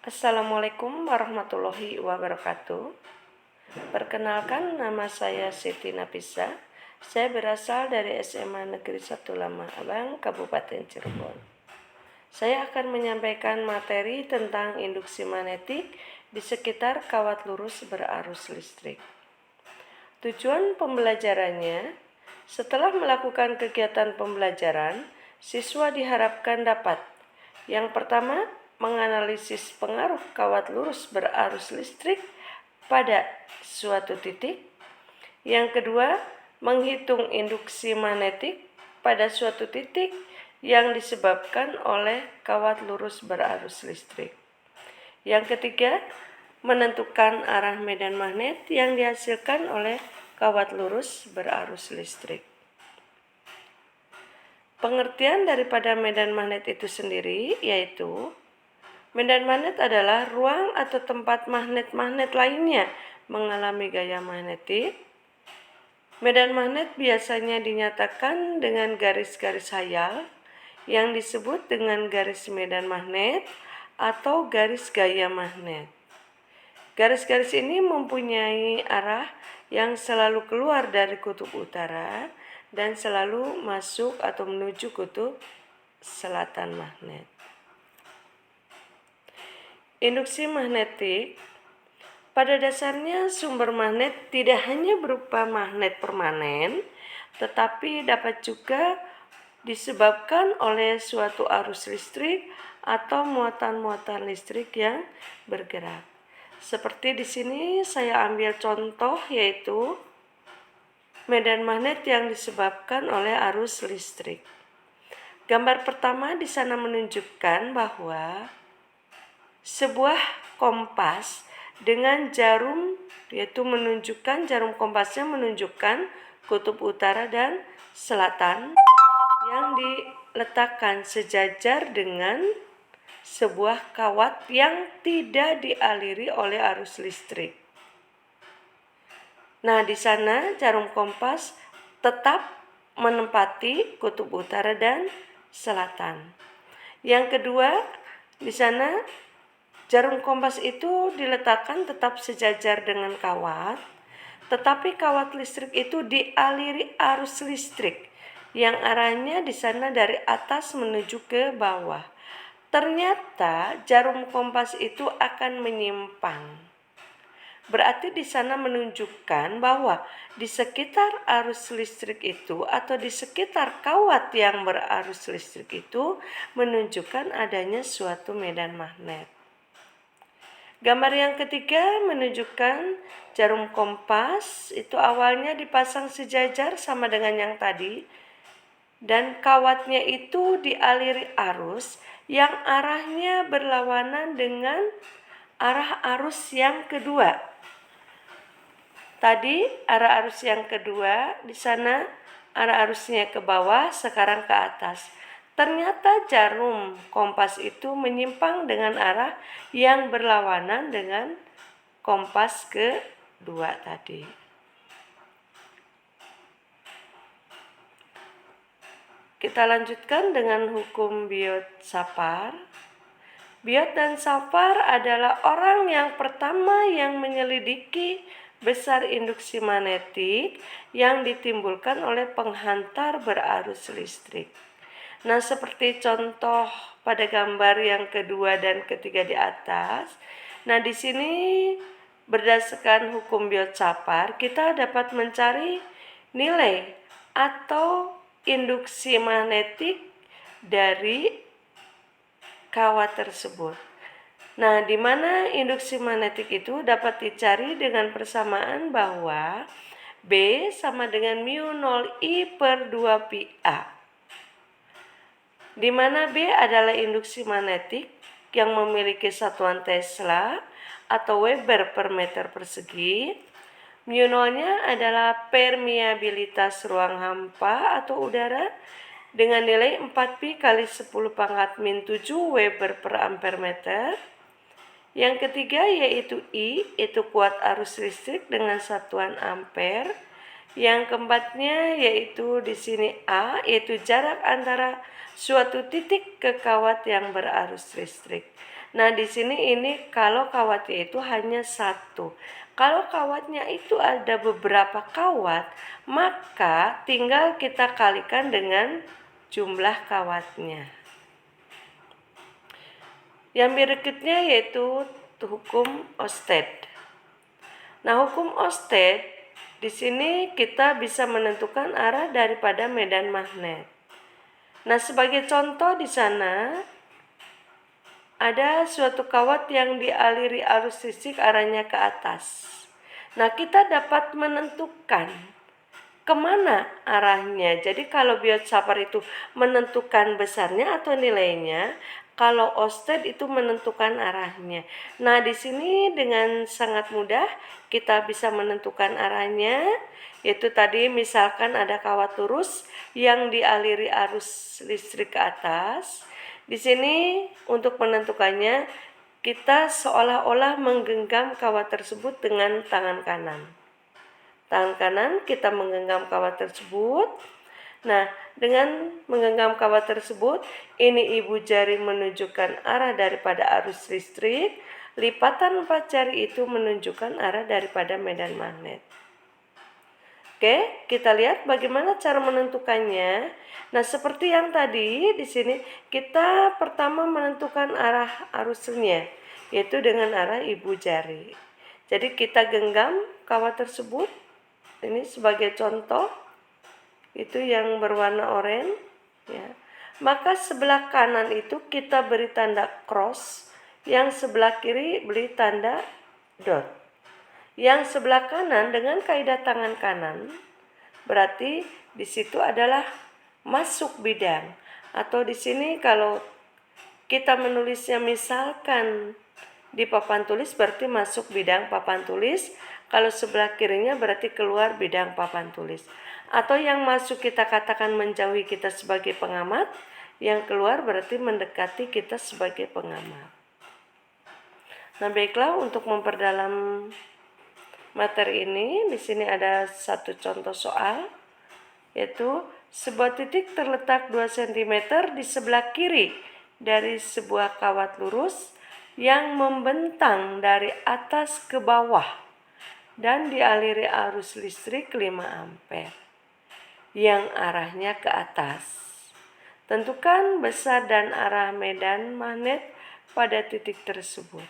Assalamualaikum warahmatullahi wabarakatuh. Perkenalkan, nama saya Siti Nafisa. Saya berasal dari SMA Negeri 1 Lama Abang, Kabupaten Cirebon. Saya akan menyampaikan materi tentang induksi magnetik di sekitar kawat lurus berarus listrik. Tujuan pembelajarannya, setelah melakukan kegiatan pembelajaran, siswa diharapkan dapat: yang pertama, menganalisis pengaruh kawat lurus berarus listrik pada suatu titik. Yang kedua, menghitung induksi magnetik pada suatu titik yang disebabkan oleh kawat lurus berarus listrik. Yang ketiga, menentukan arah medan magnet yang dihasilkan oleh kawat lurus berarus listrik. Pengertian daripada medan magnet itu sendiri yaitu medan magnet adalah ruang atau tempat magnet-magnet lainnya mengalami gaya magnetik. Medan magnet biasanya dinyatakan dengan garis-garis hayal yang disebut dengan garis medan magnet atau garis gaya magnet. Garis-garis ini mempunyai arah yang selalu keluar dari kutub utara dan selalu masuk atau menuju kutub selatan magnet. Induksi magnetik, pada dasarnya sumber magnet tidak hanya berupa magnet permanen, tetapi dapat juga disebabkan oleh suatu arus listrik atau muatan-muatan listrik yang bergerak. Seperti di sini saya ambil contoh yaitu medan magnet yang disebabkan oleh arus listrik. Gambar pertama di sana menunjukkan bahwa sebuah kompas dengan jarum, yaitu jarum kompasnya menunjukkan kutub utara dan selatan yang diletakkan sejajar dengan sebuah kawat yang tidak dialiri oleh arus listrik. Nah, di sana jarum kompas tetap menempati kutub utara dan selatan. Yang kedua, di sana jarum kompas itu diletakkan tetap sejajar dengan kawat, tetapi kawat listrik itu dialiri arus listrik yang arahnya di sana dari atas menuju ke bawah. Ternyata jarum kompas itu akan menyimpang. Berarti di sana menunjukkan bahwa di sekitar arus listrik itu atau di sekitar kawat yang berarus listrik itu menunjukkan adanya suatu medan magnet. Gambar yang ketiga menunjukkan jarum kompas itu awalnya dipasang sejajar sama dengan yang tadi, dan kawatnya itu dialiri arus yang arahnya berlawanan dengan arah arus yang kedua. Tadi arah arus yang kedua, di sana arah arusnya ke bawah, sekarang ke atas. Ternyata jarum kompas itu menyimpang dengan arah yang berlawanan dengan kompas kedua tadi. Kita lanjutkan dengan hukum Biot-Sapar. Biot dan Sapar adalah orang yang pertama yang menyelidiki besar induksi magnetik yang ditimbulkan oleh penghantar berarus listrik. Nah, seperti contoh pada gambar yang kedua dan ketiga di atas. Nah, di sini berdasarkan hukum Biot-Sapar kita dapat mencari nilai atau induksi magnetik dari kawat tersebut. Nah, di mana induksi magnetik itu dapat dicari dengan persamaan bahwa B sama dengan mu 0I per 2 pi A. Di mana B adalah induksi magnetik yang memiliki satuan Tesla atau Weber per meter persegi. Mu 0-nya adalah permeabilitas ruang hampa atau udara dengan nilai 4pi kali 10 pangkat min 7 Weber per ampere meter. Yang ketiga yaitu I, itu kuat arus listrik dengan satuan ampere. Yang keempatnya yaitu di sini A, yaitu jarak antara suatu titik ke kawat yang berarus listrik. Nah, di sini ini kalau kawatnya itu hanya satu. Kalau kawatnya itu ada beberapa kawat, maka tinggal kita kalikan dengan jumlah kawatnya. Yang berikutnya yaitu hukum Oersted. Nah, hukum Oersted di sini kita bisa menentukan arah daripada medan magnet. Nah, sebagai contoh di sana ada suatu kawat yang dialiri arus listrik arahnya ke atas. Nah, kita dapat menentukan kemana arahnya. Jadi kalau biot sabar itu menentukan besarnya atau nilainya, kalau Oersted itu menentukan arahnya. Nah, di sini dengan sangat mudah kita bisa menentukan arahnya, yaitu tadi misalkan ada kawat lurus yang dialiri arus listrik ke atas. Di sini untuk menentukannya kita seolah-olah menggenggam kawat tersebut dengan tangan kanan. Tangan kanan kita menggenggam kawat tersebut. Nah, dengan menggenggam kawat tersebut, ini ibu jari menunjukkan arah daripada arus listrik, lipatan 4 jari itu menunjukkan arah daripada medan magnet. Oke, kita lihat bagaimana cara menentukannya. Nah, seperti yang tadi di sini kita pertama menentukan arah arusnya, yaitu dengan arah ibu jari. Jadi kita genggam kawat tersebut. Ini sebagai contoh, itu yang berwarna oranye, ya. Maka sebelah kanan itu kita beri tanda cross, yang sebelah kiri beri tanda dot. Yang sebelah kanan dengan kaidah tangan kanan, berarti di situ adalah masuk bidang. Atau di sini kalau kita menulisnya misalkan di papan tulis berarti masuk bidang papan tulis. Kalau sebelah kirinya berarti keluar bidang papan tulis. Atau yang masuk kita katakan menjauhi kita sebagai pengamat, yang keluar berarti mendekati kita sebagai pengamat. Nah, baiklah, untuk memperdalam materi ini, di sini ada satu contoh soal, yaitu sebuah titik terletak 2 cm di sebelah kiri dari sebuah kawat lurus yang membentang dari atas ke bawah dan dialiri arus listrik 5 ampere yang arahnya ke atas. Tentukan besar dan arah medan magnet pada titik tersebut.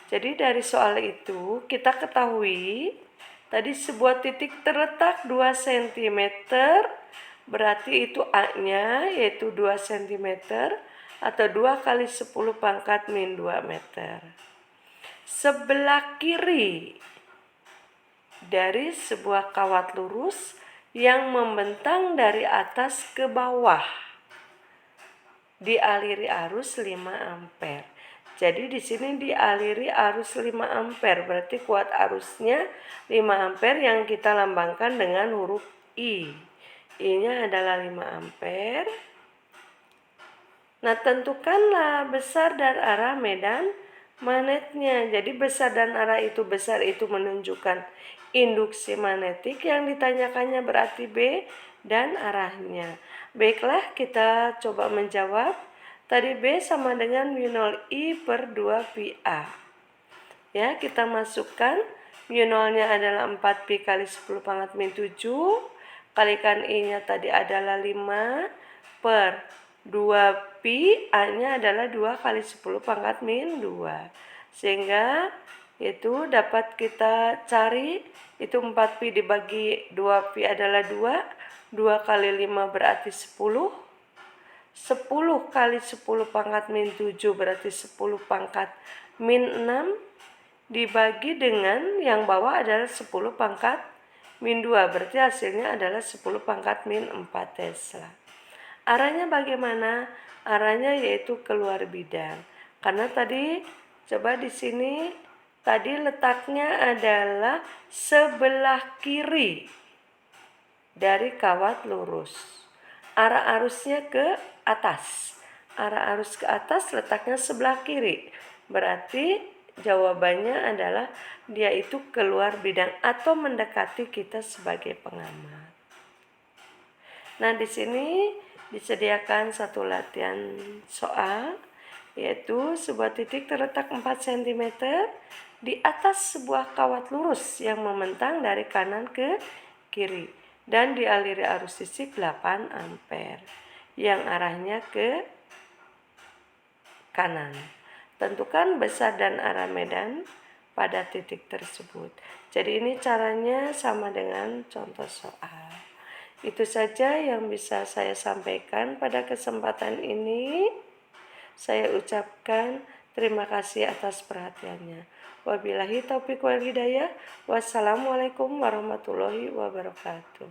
Jadi dari soal itu kita ketahui tadi sebuah titik terletak 2 cm, berarti itu A-nya yaitu 2 cm atau 2 kali 10 pangkat min 2 meter. Sebelah kiri dari sebuah kawat lurus yang membentang dari atas ke bawah dialiri arus 5 ampere. Jadi di sini dialiri arus 5 ampere, berarti kuat arusnya 5 ampere yang kita lambangkan dengan huruf I. I-nya adalah 5 ampere. Nah, tentukanlah besar dan arah medan magnetnya. Jadi besar dan arah itu, besar itu menunjukkan induksi magnetik, yang ditanyakannya berarti B dan arahnya. Baiklah, kita coba menjawab. Tadi B sama dengan mu0 I per 2 pi A. Ya, kita masukkan mu0-nya adalah 4 pi kali 10 pangkat min 7. Kalikan I-nya tadi adalah 5 per 2 pi, A-nya adalah 2 kali 10 pangkat min 2. Sehingga itu dapat kita cari, itu 4 pi dibagi 2 pi adalah 2. 2 kali 5 berarti 10. 10 kali 10 pangkat min 7 berarti 10 pangkat min 6 dibagi dengan yang bawah adalah 10 pangkat min 2, berarti hasilnya adalah 10 pangkat min 4 Tesla. Arahnya bagaimana? Arahnya yaitu keluar bidang. Karena tadi coba di sini tadi letaknya adalah sebelah kiri dari kawat lurus. Arah arusnya ke atas. Arah arus ke atas letaknya sebelah kiri. Berarti jawabannya adalah dia itu keluar bidang atau mendekati kita sebagai pengamat. Nah, di sini disediakan satu latihan soal. yaitu sebuah titik terletak 4 cm di atas sebuah kawat lurus yang membentang dari kanan ke kiri dan dialiri arus listrik 8 ampere yang arahnya ke kanan. Tentukan besar dan arah medan pada titik tersebut. Jadi ini caranya sama dengan contoh soal. Itu saja yang bisa saya sampaikan pada kesempatan ini. Saya ucapkan terima kasih atas perhatiannya. Wabillahi taufiq wal hidayah. Wassalamualaikum warahmatullahi wabarakatuh.